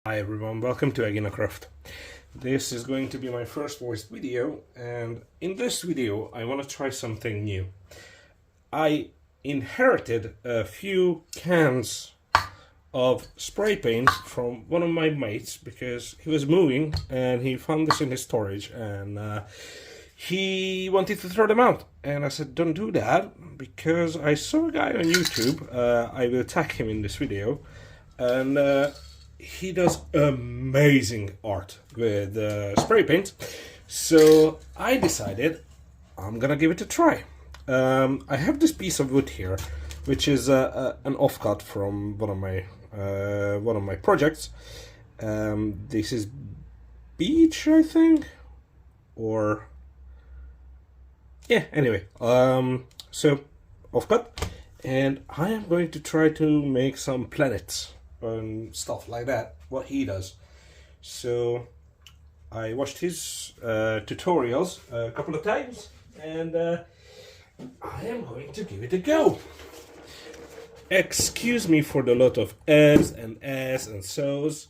Hi everyone, welcome to Aginacraft. This is going to be my first voiced video, and in this video I want to try something new. I inherited a few cans of spray paint from one of my mates because he was moving and he found this in his storage and he wanted to throw them out. And I said, don't do that, because I saw a guy on YouTube, I will tag him in this video, and he does amazing art with spray paint. So I decided I'm gonna give it a try. I have this piece of wood here, which is an offcut from one of my projects. This is beech, I think, or yeah. Anyway, so offcut, and I am going to try to make some planets and stuff like that, what he does. So I watched his tutorials a couple of times, and I am going to give it a go. Excuse me for the lot of s and so's,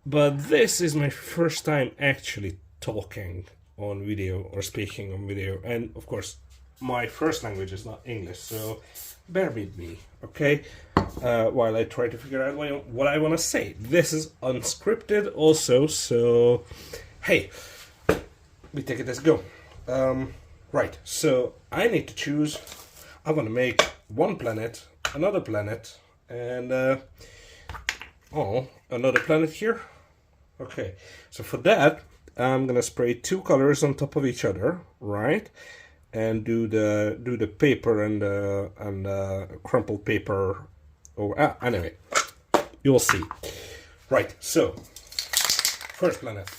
but this is my first time actually talking on video or speaking on video, and of course my first language is not English, so bear with me, okay? While I try to figure out what I want to say. This is unscripted also, so hey, we take it as go. Right, so I need to choose. I want to make one planet, another planet, and another planet here. Okay, so for that I'm gonna spray two colors on top of each other, right? And do the paper and crumpled paper. Anyway, you'll see. Right, so first planet,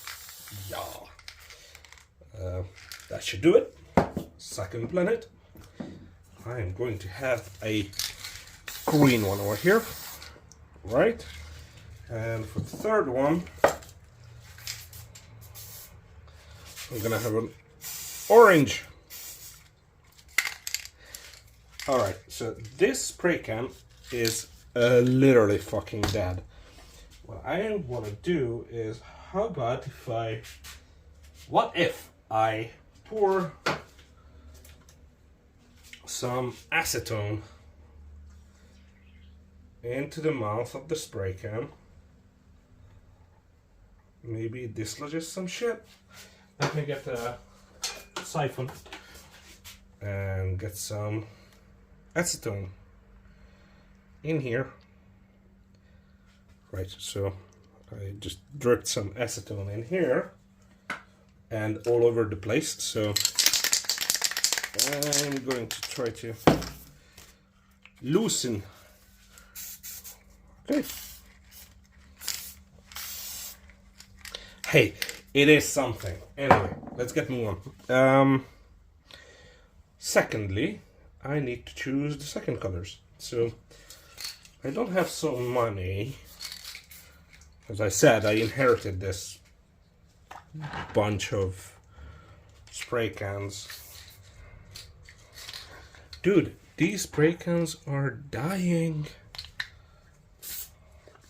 yeah, that should do it. Second planet, I am going to have a green one over here, right? And for the third one, I'm gonna have an orange. All right, so this spray can is literally fucking dead. What I want to do is, what if I pour some acetone into the mouth of the spray can? Maybe it dislodges some shit. Let me get a siphon and get some acetone in here. Right, so I just dripped some acetone in here and all over the place, so I'm going to try to loosen. Okay. Hey, it is something. Anyway, let's get moving on. Secondly, I need to choose the second colors. So I don't have so money. As I said, I inherited this bunch of spray cans. Dude, these spray cans are dying.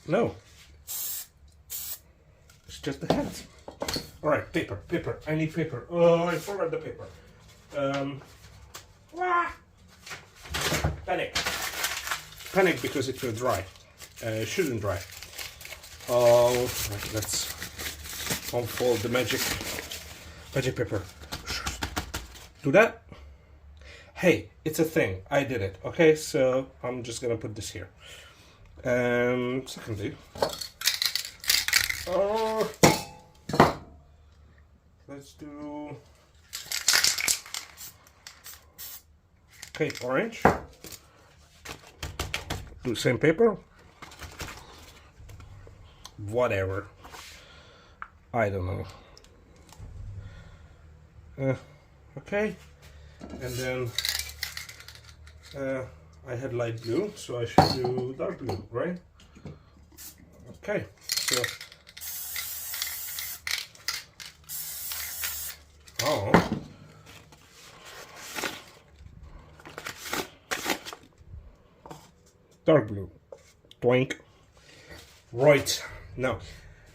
No. It's just the heads. Alright, paper. I need paper. Oh, I forgot the paper. Panic because it will dry. It shouldn't dry. Oh, right, let's unfold the magic paper. Do that. Hey, it's a thing. I did it. Okay, so I'm just gonna put this here. Secondly, let's do. Okay, orange. Do the same paper. Whatever. I don't know. Okay. And then I had light blue, so I should do dark blue, right? Okay. So. Oh. Dark blue. Twink. Right. Now,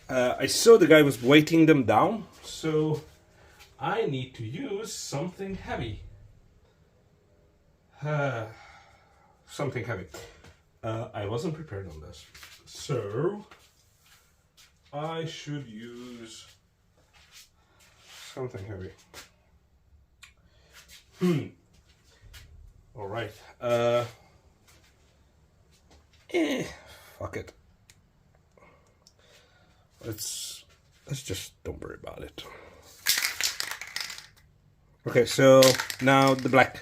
I saw the guy was weighting them down, so I need to use something heavy. Something heavy. I wasn't prepared on this, so I should use something heavy. All right. Fuck it. Let's just don't worry about it. Okay, so now the black.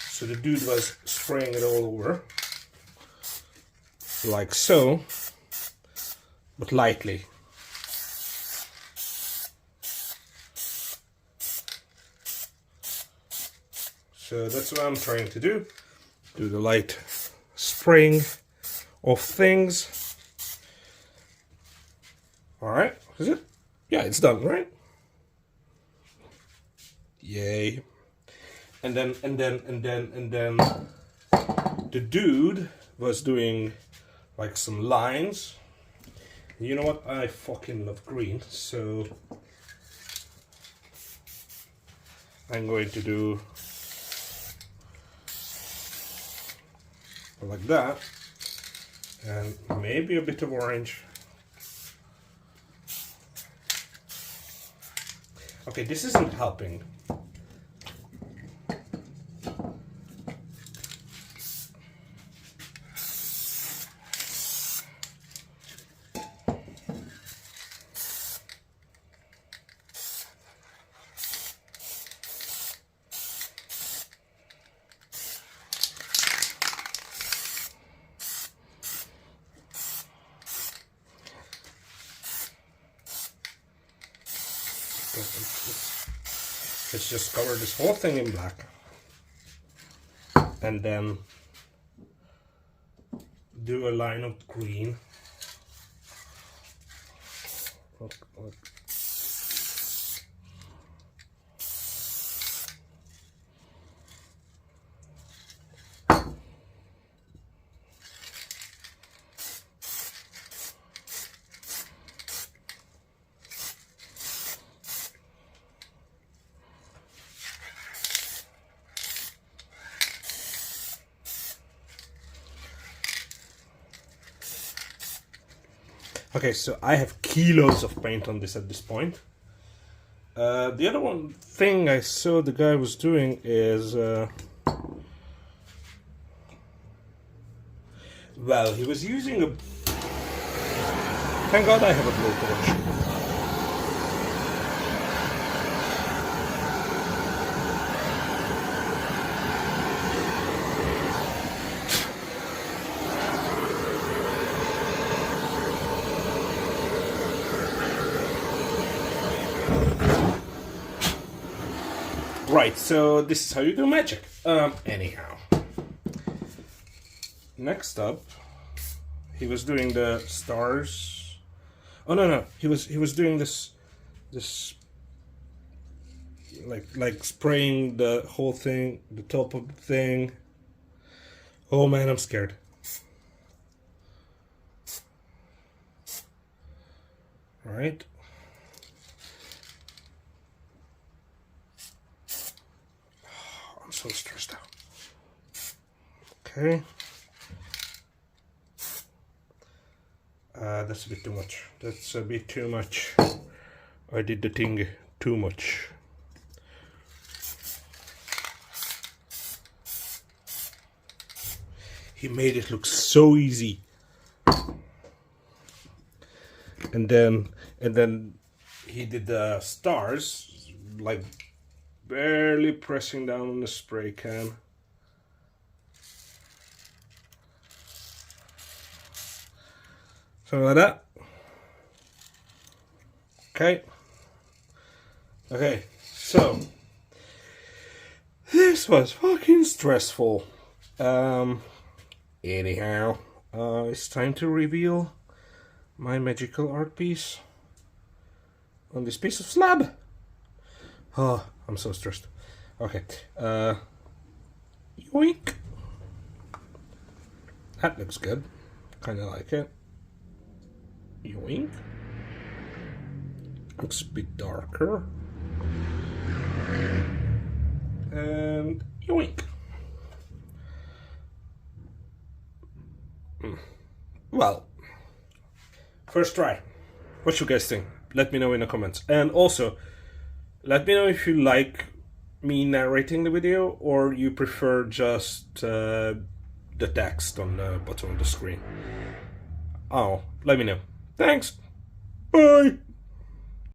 So the dude was spraying it all over, like so, but lightly. So that's what I'm trying to do. Do the light spraying of things. All right, is it? Yeah, it's done, right? Yay. And then the dude was doing like some lines. You know what? I fucking love green, so I'm going to do like that, and maybe a bit of orange. Okay, this isn't helping. Let's just cover this whole thing in black, and then do a line of green. Look. Okay, so I have kilos of paint on this at this point. The other one thing I saw the guy was doing is, well, he was using a... Thank God I have a blowtorch. Right, so this is how you do magic. Anyhow. Next up, he was doing the stars. Oh no, he was doing this like spraying the whole thing, the top of the thing. Oh man, I'm scared. All right. So stressed out. Okay. That's a bit too much. That's a bit too much. I did the thing too much. He made it look so easy. And then he did the stars, like barely pressing down on the spray can. Something like that. Okay, so this was fucking stressful. Anyhow, it's time to reveal my magical art piece on this piece of slab. Oh, I'm so stressed. Okay, yoink. That looks good. Kind of like it. Yoink. Looks a bit darker. And yoink. Well, first try. What you guys think? Let me know in the comments. And also, let me know if you like me narrating the video or you prefer just the text on the bottom of the screen. Oh, let me know. Thanks. Bye.